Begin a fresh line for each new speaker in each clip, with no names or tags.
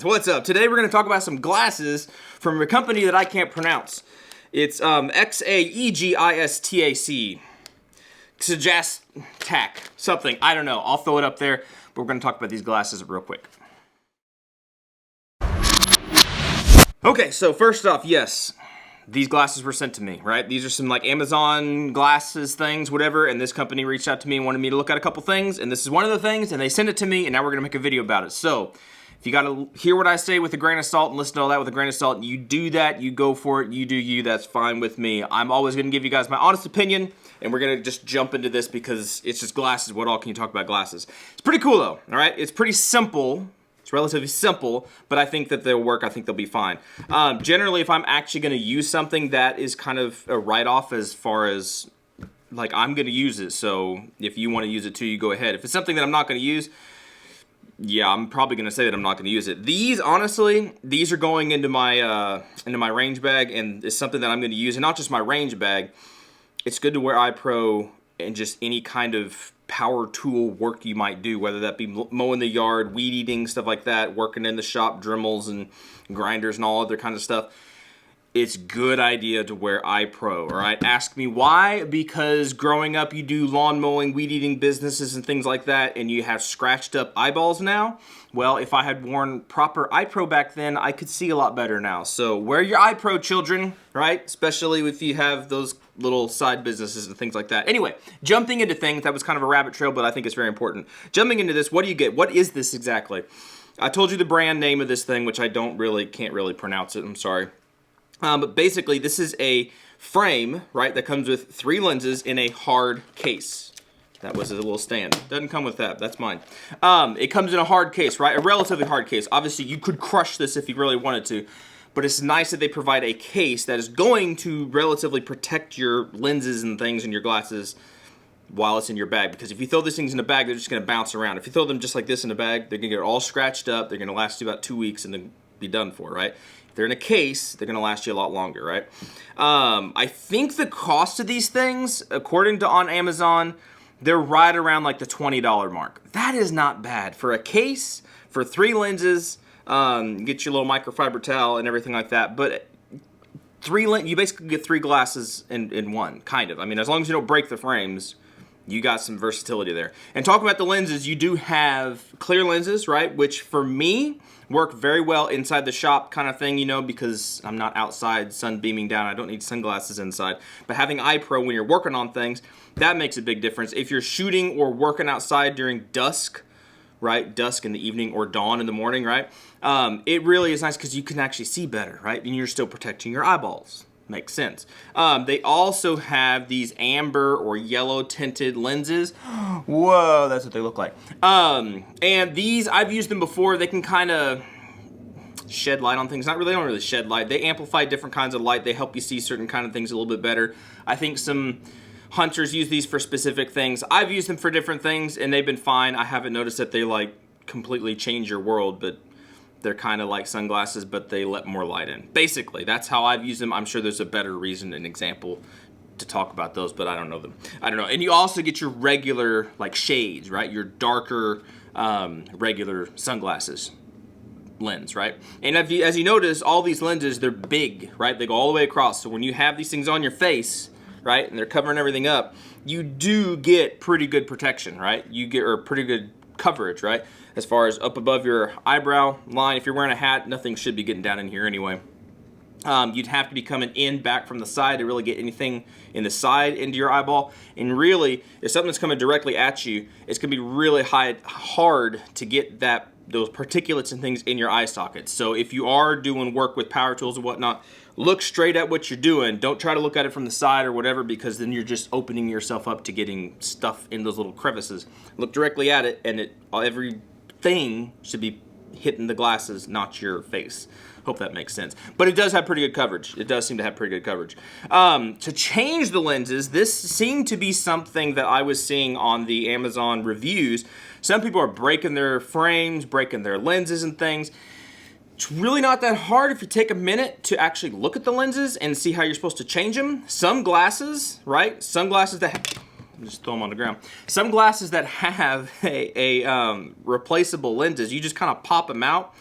Internet, what's up? Today we're going to talk about some glasses from a company that I can't pronounce. It's Xaegistac. Xaegistac. Something. I don't know. I'll throw it up there. But we're going to talk about these glasses real quick. Okay, so first off, yes. These glasses were sent to me, right? These are some like Amazon glasses things, whatever, and this company reached out to me and wanted me to look at a couple things, and this is one of the things, and they sent it to me, and now we're gonna make a video about it. So, if you gotta hear what I say with a grain of salt and listen to all that with a grain of salt, you do that, you go for it, you do you, that's fine with me. I'm always gonna give you guys my honest opinion, and we're gonna just jump into this because it's just glasses. What all can you talk about glasses? It's pretty cool though, all right? It's pretty simple. It's relatively simple, but I think that they'll work. I think they'll be fine. Generally, if I'm actually going to use something, that is kind of a write-off as far as, like, I'm going to use it. So if you want to use it too, you go ahead. If it's something that I'm not going to use, yeah, I'm probably going to say that I'm not going to use it. These, honestly, these are going into my range bag, and it's something that I'm going to use. And not just my range bag. It's good to wear iPro and just any kind of power tool work you might do, whether that be mowing the yard, weed eating, stuff like that, working in the shop, Dremels and grinders and all other kind of stuff. It's a good idea to wear iPro, all right? Ask me why, because growing up you do lawn mowing, weed eating businesses and things like that, and you have scratched up eyeballs now. Well, if I had worn proper iPro back then, I could see a lot better now. So wear your iPro, children, right? Especially if you have those little side businesses and things like that. Anyway, jumping into things, that was kind of a rabbit trail, but I think it's very important. Jumping into this, what do you get? What is this exactly? I told you the brand name of this thing, which I can't really pronounce it, I'm sorry. But basically, this is a frame, right, that comes with 3 lenses in a hard case. That was a little stand. Doesn't come with that. That's mine. It comes in a hard case, right? A relatively hard case. Obviously, you could crush this if you really wanted to. But it's nice that they provide a case that is going to relatively protect your lenses and things in your glasses while it's in your bag. Because if you throw these things in a bag, they're just going to bounce around. If you throw them just like this in a bag, they're going to get all scratched up. They're going to last you about 2 weeks and then be done for, right? If they're in a case, they're going to last you a lot longer, right? I think the cost of these things, according to on Amazon, they're right around like the $20 mark. That is not bad. For a case, for 3 lenses, get your little microfiber towel and everything like that. But you basically get 3 glasses in one, kind of. I mean, as long as you don't break the frames, you got some versatility there. And talking about the lenses, you do have clear lenses, right? Which for me work very well inside the shop kind of thing, you know, because I'm not outside sun beaming down. I don't need sunglasses inside. But having iPro when you're working on things, that makes a big difference. If you're shooting or working outside during dusk, right? Dusk in the evening or dawn in the morning, right? It really is nice because you can actually see better, right? And you're still protecting your eyeballs. Makes sense. They also have these amber or yellow tinted lenses. Whoa, that's what they look like. And these, I've used them before. They can kind of shed light on things. They don't really shed light. They amplify different kinds of light. They help you see certain kind of things a little bit better. I think some hunters use these for specific things. I've used them for different things and they've been fine. I haven't noticed that they like completely change your world, but they're kind of like sunglasses, but they let more light in. Basically, that's how I've used them. I'm sure there's a better reason and example to talk about those, but I don't know them. I don't know. And you also get your regular like shades, right? Your darker regular sunglasses lens, right? And as you notice, all these lenses, they're big, right? They go all the way across. So when you have these things on your face, right, and they're covering everything up, you do get pretty good protection, right? You get or pretty good coverage, right? As far as up above your eyebrow line, if you're wearing a hat, nothing should be getting down in here anyway. You'd have to be coming in back from the side to really get anything in the side into your eyeball. And really, if something's coming directly at you, it's gonna be really hard to get those particulates and things in your eye sockets. So if you are doing work with power tools and whatnot, look straight at what you're doing. Don't try to look at it from the side or whatever, because then you're just opening yourself up to getting stuff in those little crevices. Look directly at it, and everything should be hitting the glasses, not your face. Hope that makes sense. But it does have pretty good coverage. It does seem to have pretty good coverage. To change the lenses, this seemed to be something that I was seeing on the Amazon reviews. Some people are breaking their frames, breaking their lenses and things. It's really not that hard if you take a minute to actually look at the lenses and see how you're supposed to change them. Some glasses, right? Sunglasses that just throw them on the ground. Some glasses that have a replaceable lenses, you just kind of pop them out.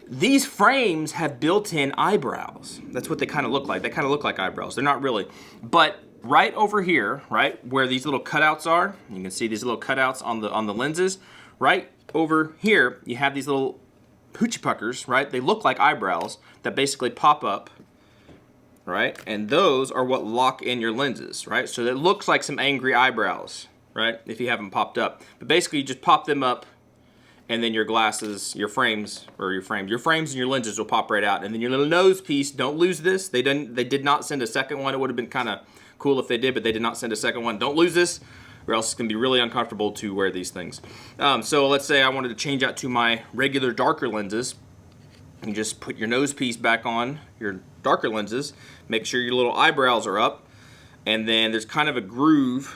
These frames have built-in eyebrows. That's what they kind of look like. They kind of look like eyebrows. They're not really. But right over here, right, where these little cutouts are, you can see these little cutouts on the lenses, right over here, you have these little hoochie puckers, right? They look like eyebrows that basically pop up, right? And those are what lock in your lenses, right? So it looks like some angry eyebrows, right? If you have them popped up. But basically you just pop them up, and then your glasses, your frames and your lenses will pop right out. And then your little nose piece, don't lose this. They did not send a second one. It would have been kind of cool if they did, but they did not send a second one. Don't lose this, or else it's gonna be really uncomfortable to wear these things. So let's say I wanted to change out to my regular darker lenses. You just put your nose piece back on your darker lenses, make sure your little eyebrows are up, and then there's kind of a groove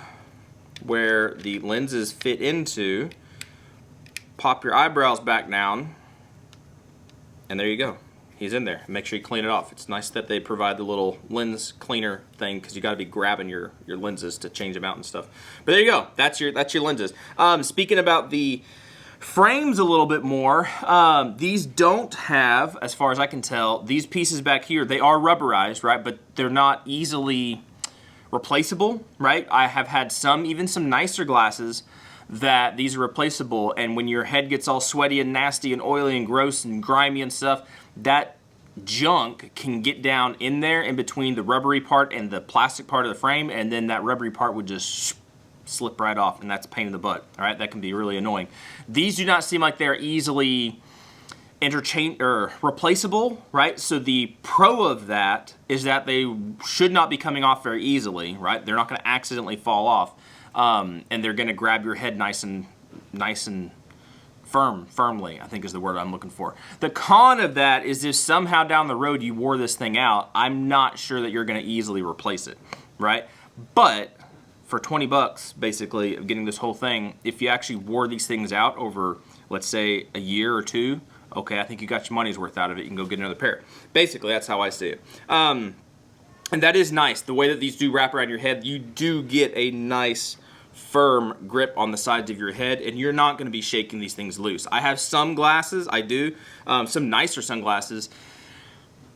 where the lenses fit into. Pop your eyebrows back down, and there you go. He's in there. Make sure you clean it off. It's nice that they provide the little lens cleaner thing, because you got to be grabbing your lenses to change them out and stuff. But there you go. That's your lenses. Speaking about the frames a little bit more, these don't have, as far as I can tell, these pieces back here, they are rubberized, right? But they're not easily replaceable, right? I have had even some nicer glasses that these are replaceable, and when your head gets all sweaty and nasty and oily and gross and grimy and stuff, that junk can get down in there in between the rubbery part and the plastic part of the frame, and then that rubbery part would just slip right off, and that's a pain in the butt. All right, that can be really annoying. These do not seem like they're easily interchange or replaceable, right? So the pro of that is that they should not be coming off very easily, right? They're not going to accidentally fall off. And they're going to grab your head nice and firmly, I think is the word I'm looking for. The con of that is if somehow down the road you wore this thing out, I'm not sure that you're going to easily replace it, right? But for 20 bucks, basically, of getting this whole thing, if you actually wore these things out over, let's say, a year or two, okay, I think you got your money's worth out of it. You can go get another pair. Basically, that's how I see it. And that is nice. The way that these do wrap around your head, you do get a nice firm grip on the sides of your head, and you're not going to be shaking these things loose. I have some glasses, I do, some nicer sunglasses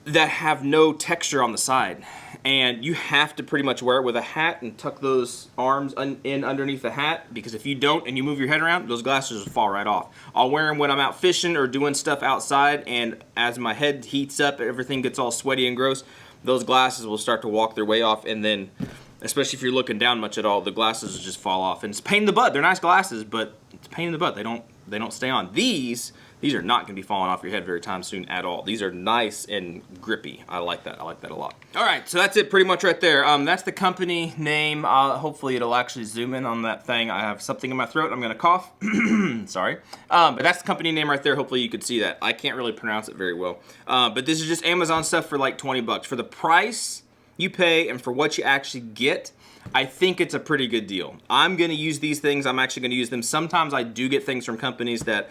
that have no texture on the side, and you have to pretty much wear it with a hat and tuck those arms in underneath the hat, because if you don't and you move your head around, those glasses will fall right off. I'll wear them when I'm out fishing or doing stuff outside, and as my head heats up, everything gets all sweaty and gross, those glasses will start to walk their way off, and then especially if you're looking down much at all, the glasses will just fall off. And it's a pain in the butt. They're nice glasses, but it's a pain in the butt. They don't stay on. These are not going to be falling off your head very time soon at all. These are nice and grippy. I like that. I like that a lot. All right, so that's it pretty much right there. That's the company name. Hopefully it'll actually zoom in on that thing. I have something in my throat. I'm going to cough. Sorry. But that's the company name right there. Hopefully you could see that. I can't really pronounce it very well. But this is just Amazon stuff for like 20 bucks. For the price you pay and for what you actually get, I think it's a pretty good deal. I'm going to use these things. I'm actually going to use them. Sometimes I do get things from companies that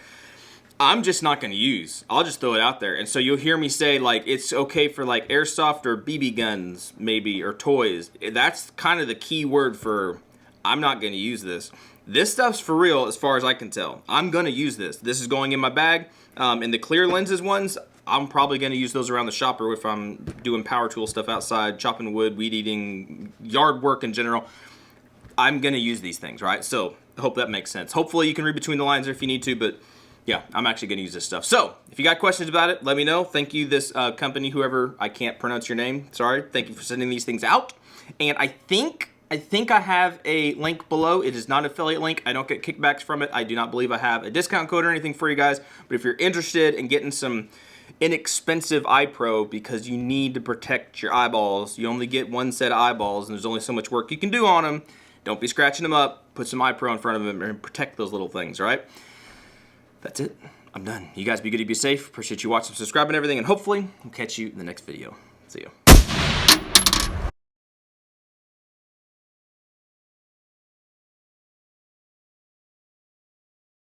I'm just not going to use. I'll just throw it out there. And so you'll hear me say, like, it's okay for like airsoft or BB guns maybe, or toys. That's kind of the key word for I'm not going to use this. This stuff's for real as far as I can tell. I'm going to use this. This is going in my bag. And the clear lenses ones, I'm probably going to use those around the shop, or if I'm doing power tool stuff outside, chopping wood, weed eating, yard work in general. I'm going to use these things, right? So I hope that makes sense. Hopefully you can read between the lines if you need to, but yeah, I'm actually going to use this stuff. So if you got questions about it, let me know. Thank you, this company, whoever, I can't pronounce your name. Sorry. Thank you for sending these things out. And I think I have a link below. It is not an affiliate link. I don't get kickbacks from it. I do not believe I have a discount code or anything for you guys. But if you're interested in getting some inexpensive eye pro, because you need to protect your eyeballs, you only get one set of eyeballs and there's only so much work you can do on them. Don't be scratching them up. Put some eye pro in front of them and protect those little things, all right? That's it. I'm done. You guys be good, be safe. Appreciate you watching, subscribing, everything, and hopefully I'll catch you in the next video. See you.